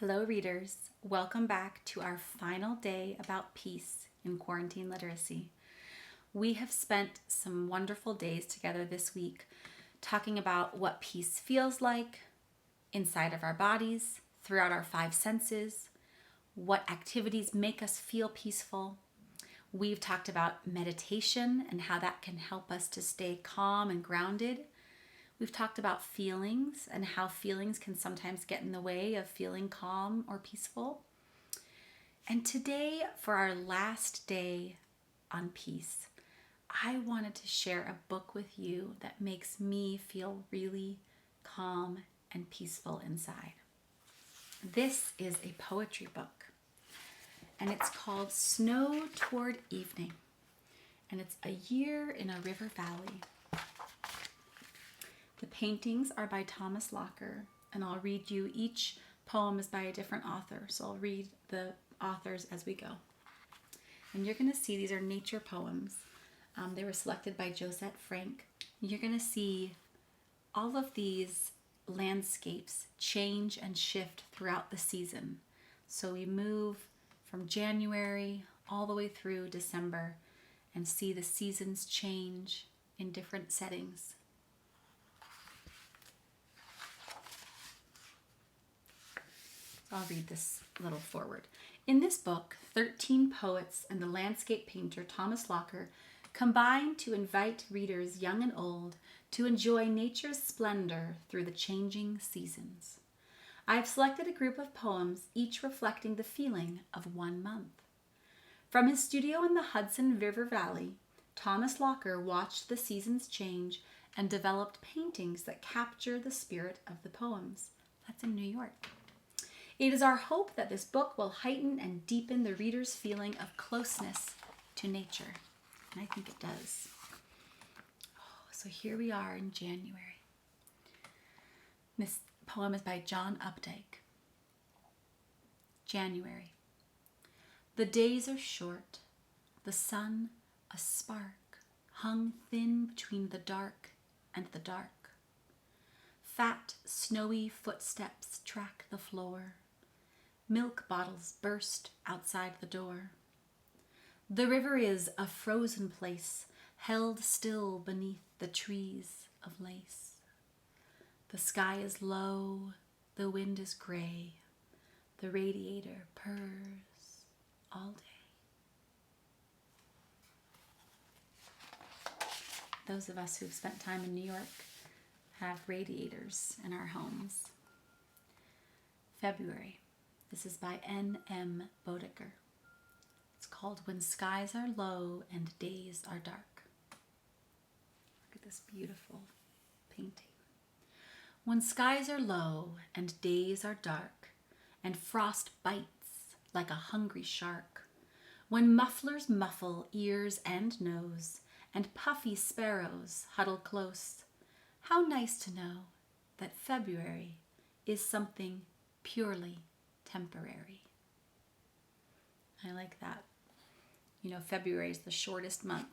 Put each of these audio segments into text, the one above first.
Hello, readers. Welcome back to our final day about peace in quarantine literacy. We have spent some wonderful days together this week talking about what peace feels like inside of our bodies, throughout our five senses, what activities make us feel peaceful. We've talked about meditation and how that can help us to stay calm and grounded. We've talked about feelings and how feelings can sometimes get in the way of feeling calm or peaceful. And today, for our last day on peace, I wanted to share a book with you that makes me feel really calm and peaceful inside. This is a poetry book, and it's called Snow Toward Evening, and it's A Year in a River Valley. The paintings are by Thomas Locker, and I'll read you, each poem is by a different author, so I'll read the authors as we go. And you're going to see these are nature poems. They were selected by Josette Frank. You're going to see all of these landscapes change and shift throughout the season. So we move from January all the way through December and see the seasons change in different settings. I'll read this little forward. In this book, 13 poets and the landscape painter Thomas Locker combine to invite readers young and old to enjoy nature's splendor through the changing seasons. I have selected a group of poems, each reflecting the feeling of 1 month. From his studio in the Hudson River Valley, Thomas Locker watched the seasons change and developed paintings that capture the spirit of the poems. That's in New York. It is our hope that this book will heighten and deepen the reader's feeling of closeness to nature. And I think it does. So here we are in January. This poem is by John Updike. January. The days are short, the sun a spark, hung thin between the dark and the dark. Fat, snowy footsteps track the floor. Milk bottles burst outside the door. The river is a frozen place, held still beneath the trees of lace. The sky is low, the wind is gray. The radiator purrs all day. Those of us who've spent time in New York have radiators in our homes. February. This is by N.M. Bodecker. It's called When Skies Are Low and Days Are Dark. Look at this beautiful painting. When skies are low and days are dark, and frost bites like a hungry shark, when mufflers muffle ears and nose, and puffy sparrows huddle close, how nice to know that February is something purely temporary. I like that. You know, February is the shortest month.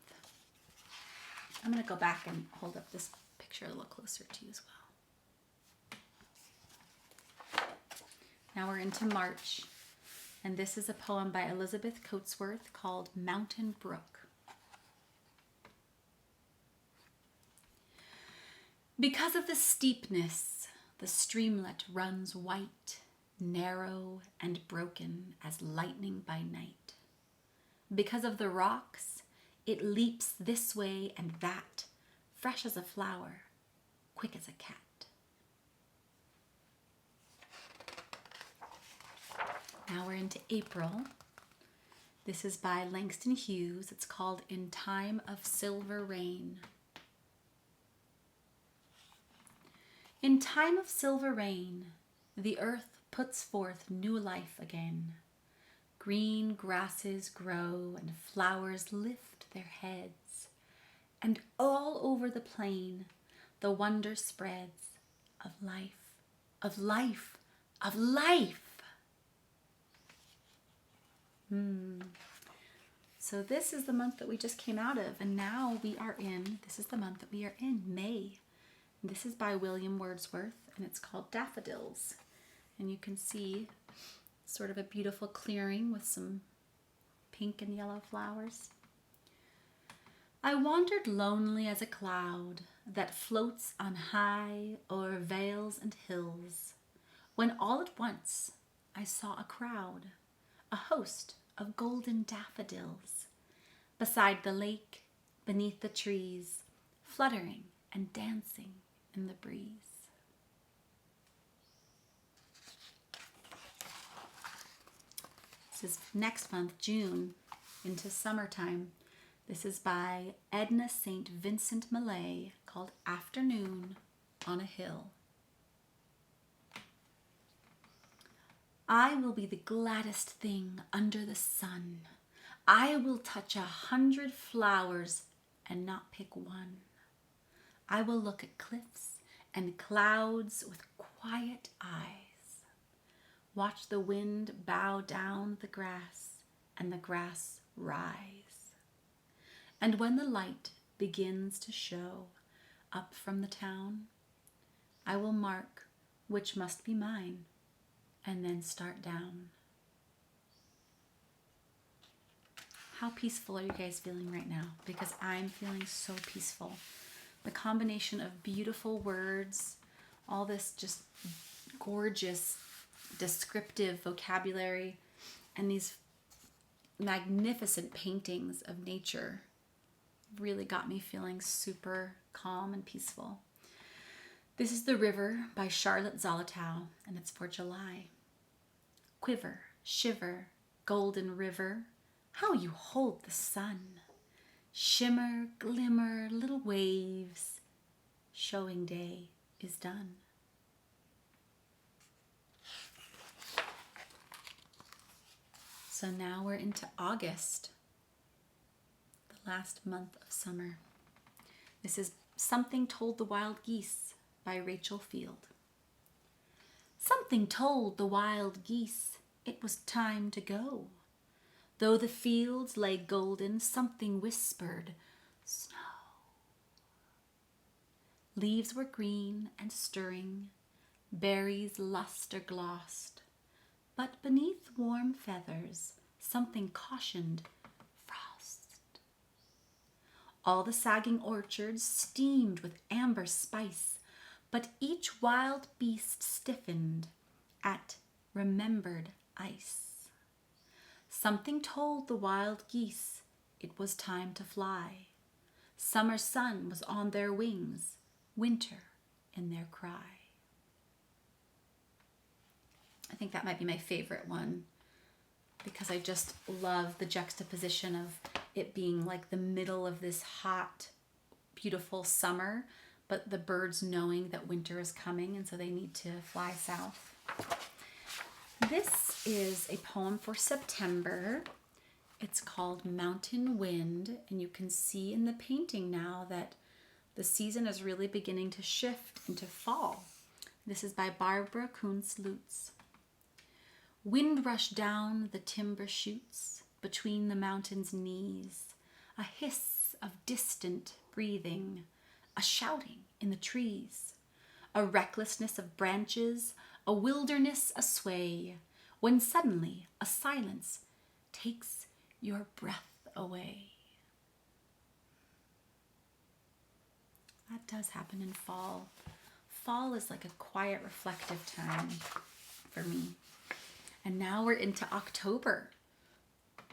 I'm going to go back and hold up this picture a little closer to you as well. Now we're into March, and this is a poem by Elizabeth Coatsworth called Mountain Brook. Because of the steepness, the streamlet runs white, narrow and broken as lightning by night. Because of the rocks, it leaps this way and that, fresh as a flower, quick as a cat. Now we're into April. This is by Langston Hughes. It's called In Time of Silver Rain. In time of silver rain, the earth puts forth new life again. Green grasses grow and flowers lift their heads, and all over the plain the wonder spreads of life, of life, of life. So this is the month that we just came out of, and now this is the month that we are in, May. This is by William Wordsworth, and it's called Daffodils. And you can see Sort of a beautiful clearing with some pink and yellow flowers. I wandered lonely as a cloud that floats on high o'er vales and hills, when all at once I saw a crowd, a host of golden daffodils, beside the lake, beneath the trees, fluttering and dancing in the breeze. This is next month, June, into summertime. This is by Edna St. Vincent Millay, called Afternoon on a Hill. I will be the gladdest thing under the sun. I will touch 100 flowers and not pick one. I will look at cliffs and clouds with quiet eyes. Watch the wind bow down the grass and the grass rise. And when the light begins to show up from the town, I will mark which must be mine and then start down. How peaceful are you guys feeling right now? Because I'm feeling so peaceful. The combination of beautiful words, all this just gorgeous descriptive vocabulary, and these magnificent paintings of nature really got me feeling super calm and peaceful. This is The River by Charlotte Zolotow, and it's for July. Quiver, shiver, golden river, how you hold the sun. Shimmer, glimmer, little waves, showing day is done. So now we're into August, the last month of summer. This is Something Told the Wild Geese by Rachel Field. Something told the wild geese it was time to go. Though the fields lay golden, something whispered, snow. Leaves were green and stirring, berries lustre glossed, but beneath warm feathers, something cautioned frost. All the sagging orchards steamed with amber spice, but each wild beast stiffened at remembered ice. Something told the wild geese it was time to fly. Summer sun was on their wings, winter in their cry. I think that might be my favorite one because I just love the juxtaposition of it being like the middle of this hot, beautiful summer, but the birds knowing that winter is coming and so they need to fly south. This is a poem for September. It's called Mountain Wind, and you can see in the painting now that the season is really beginning to shift into fall. This is by Barbara Kuntz-Lutz. Wind rushed down the timber shoots between the mountain's knees, a hiss of distant breathing, a shouting in the trees, a recklessness of branches, a wilderness asway, when suddenly a silence takes your breath away. That does happen in fall. Fall is like a quiet, reflective time for me. And now we're into October,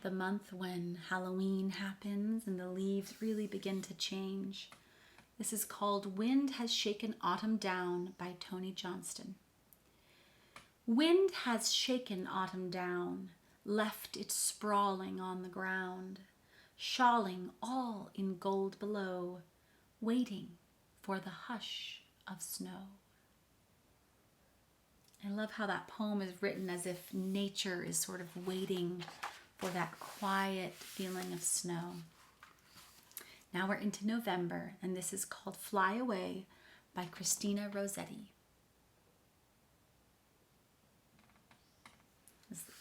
the month when Halloween happens and the leaves really begin to change. This is called Wind Has Shaken Autumn Down by Toni Johnston. Wind has shaken autumn down, left it sprawling on the ground, shawling all in gold below, waiting for the hush of snow. I love how that poem is written as if nature is sort of waiting for that quiet feeling of snow. Now we're into November, and this is called Fly Away by Christina Rossetti.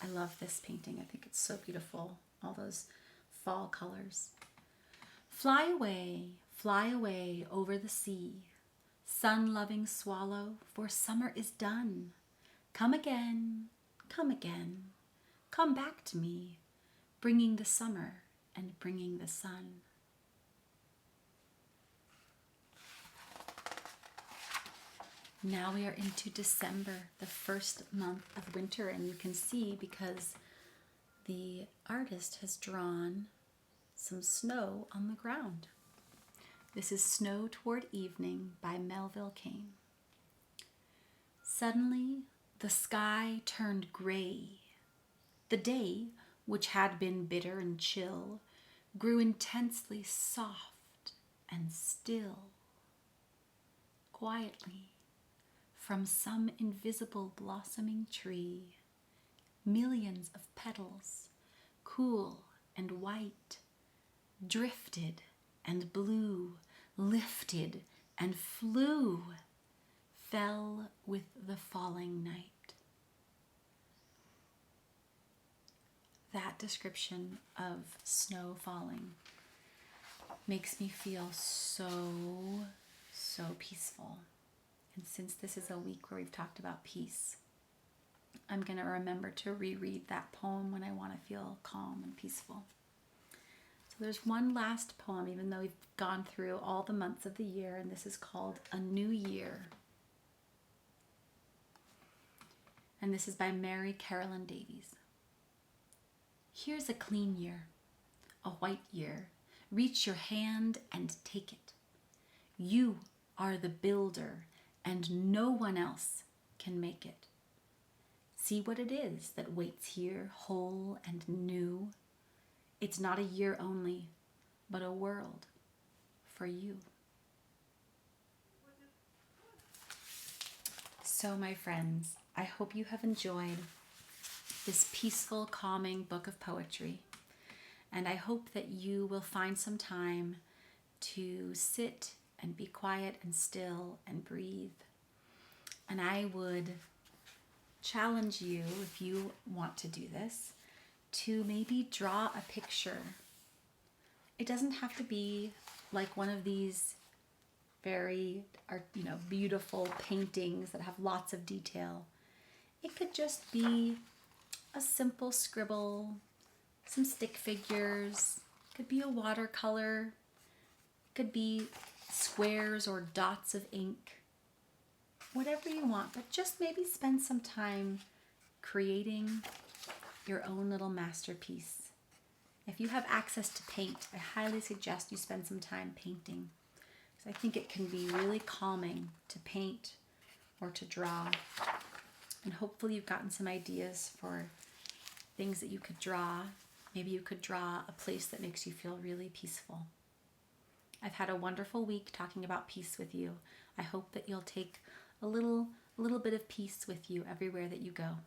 I love this painting. I think it's so beautiful, all those fall colors. Fly away over the sea, sun-loving swallow, for summer is done. Come come again. Come back to me, bringing the summer and bringing the sun. Now we are into December, the first month of winter, and you can see because the artist has drawn some snow on the ground. This is Snow Toward Evening by Melville Kane. Suddenly, the sky turned gray. The day, which had been bitter and chill, grew intensely soft and still. Quietly, from some invisible blossoming tree, millions of petals, cool and white, drifted and blew, lifted and flew, fell with the falling night. That description of snow falling makes me feel so peaceful. And since this is a week where we've talked about peace, I'm going to remember to reread that poem when I want to feel calm and peaceful. So there's one last poem, even though we've gone through all the months of the year, and this is called A New Year. And this is by Mary Carolyn Davies. Here's a clean year, a white year. Reach your hand and take it. You are the builder, and no one else can make it. See what it is that waits here, whole and new. It's not a year only, but a world for you. So, my friends, I hope you have enjoyed this peaceful, calming book of poetry. And I hope that you will find some time to sit and be quiet and still and breathe. And I would challenge you, if you want to do this, to maybe draw a picture. It doesn't have to be like one of these very, beautiful paintings that have lots of detail. It could just be a simple scribble, some stick figures, could be a watercolor, could be squares or dots of ink, whatever you want, but just maybe spend some time creating your own little masterpiece. If you have access to paint, I highly suggest you spend some time painting, because I think it can be really calming to paint or to draw. And hopefully you've gotten some ideas for things that you could draw. Maybe you could draw a place that makes you feel really peaceful. I've had a wonderful week talking about peace with you. I hope that you'll take a little bit of peace with you everywhere that you go.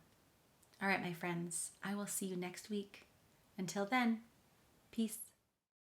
All right, my friends, I will see you next week. Until then, peace.